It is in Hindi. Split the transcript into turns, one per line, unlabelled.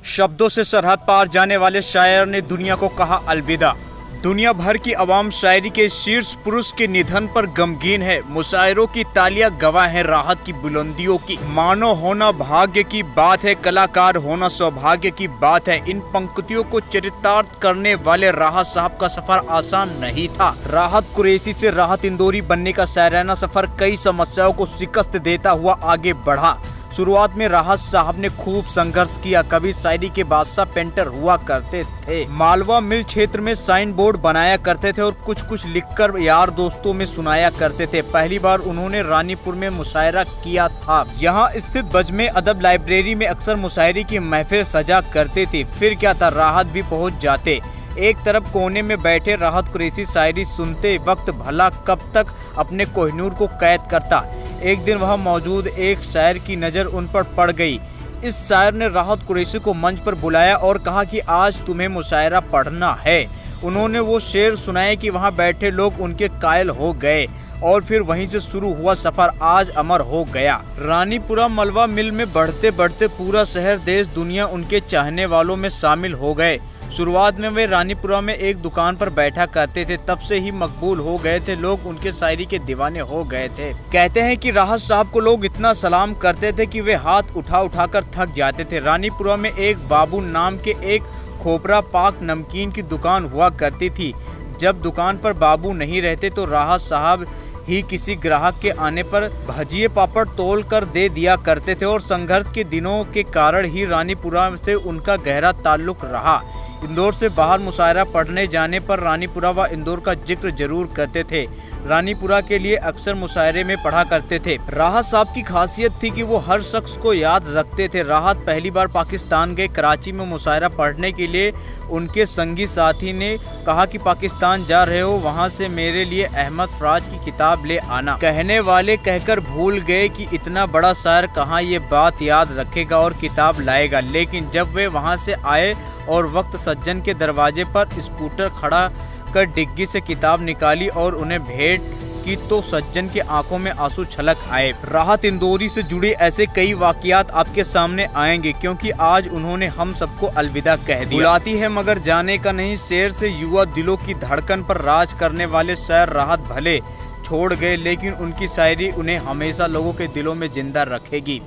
शब्दों से सरहद पार जाने वाले शायर ने दुनिया को कहा अलविदा। दुनिया भर की आवाम शायरी के शीर्ष पुरुष के निधन पर गमगीन है। मुशायरों की तालियां गवाह हैं राहत की बुलंदियों की। मानव होना भाग्य की बात है, कलाकार होना सौभाग्य की बात है। इन पंक्तियों को चरितार्थ करने वाले राहत साहब का सफर आसान नहीं था। राहत कुरैशी से राहत इंदौरी बनने का शायराना सफर कई समस्याओं को शिकस्त देता हुआ आगे बढ़ा। शुरुआत में राहत साहब ने खूब संघर्ष किया। कभी शायरी के बादशाह पेंटर हुआ करते थे। मालवा मिल क्षेत्र में साइन बोर्ड बनाया करते थे और कुछ कुछ लिखकर यार दोस्तों में सुनाया करते थे। पहली बार उन्होंने रानीपुर में मुशायरा किया था। यहाँ स्थित बजमे अदब लाइब्रेरी में अक्सर मुशायरे की महफिल सजा करते थे। फिर क्या था, राहत भी पहुँच जाते। एक तरफ कोने में बैठे राहत कुरैशी शायरी सुनते वक्त भला कब तक अपने कोहिनूर को कैद करता। एक दिन वहां मौजूद एक शायर की नज़र उन पर पड़ गई। इस शायर ने राहत कुरैशी को मंच पर बुलाया और कहा कि आज तुम्हें मुशायरा पढ़ना है। उन्होंने वो शेर सुनाए कि वहां बैठे लोग उनके कायल हो गए और फिर वहीं से शुरू हुआ सफर आज अमर हो गया। रानीपुरा मलवा मिल में बढ़ते बढ़ते पूरा शहर देश दुनिया उनके चाहने वालों में शामिल हो गए। शुरुआत में वे रानीपुरा में एक दुकान पर बैठा करते थे, तब से ही मकबूल हो गए थे। लोग उनके शायरी के दीवाने हो गए थे। कहते हैं कि राहत साहब को लोग इतना सलाम करते थे कि वे हाथ उठा उठा कर थक जाते थे। रानीपुरा में एक बाबू नाम के एक खोपरा पाक नमकीन की दुकान हुआ करती थी। जब दुकान पर बाबू नहीं रहते तो राहत साहब ही किसी ग्राहक के आने पर भजिए पापड़ तोल कर दे दिया करते थे और संघर्ष के दिनों के कारण ही रानीपुरा से उनका गहरा ताल्लुक रहा। इंदौर से बाहर मुशायरा पढ़ने जाने पर रानीपुरा व इंदौर का जिक्र जरूर करते थे। रानीपुरा के लिए अक्सर मुशायरे में पढ़ा करते थे। राहत साहब की खासियत थी कि वो हर शख्स को याद रखते थे। राहत पहली बार पाकिस्तान गए। कराची में मुशायरा पढ़ने के लिए उनके संगी साथी ने कहा कि पाकिस्तान जा रहे हो, वहाँ से मेरे लिए अहमद फराज की किताब ले आना। कहने वाले कहकर भूल गए कि इतना बड़ा शायर कहाँ ये बात याद रखेगा और किताब लाएगा। लेकिन जब वे वहाँ से आए और वक्त सज्जन के दरवाजे पर स्कूटर खड़ा कर डिग्गी से किताब निकाली और उन्हें भेंट की तो सज्जन के आंखों में आंसू छलक आए। राहत इंदौरी से जुड़े ऐसे कई वाकयात आपके सामने आएंगे, क्योंकि आज उन्होंने हम सबको अलविदा कह दिया। बुलाती है मगर जाने का नहीं, शेर से युवा दिलों की धड़कन पर राज करने वाले शायर राहत भले छोड़ गए, लेकिन उनकी शायरी उन्हें हमेशा लोगों के दिलों में जिंदा रखेगी।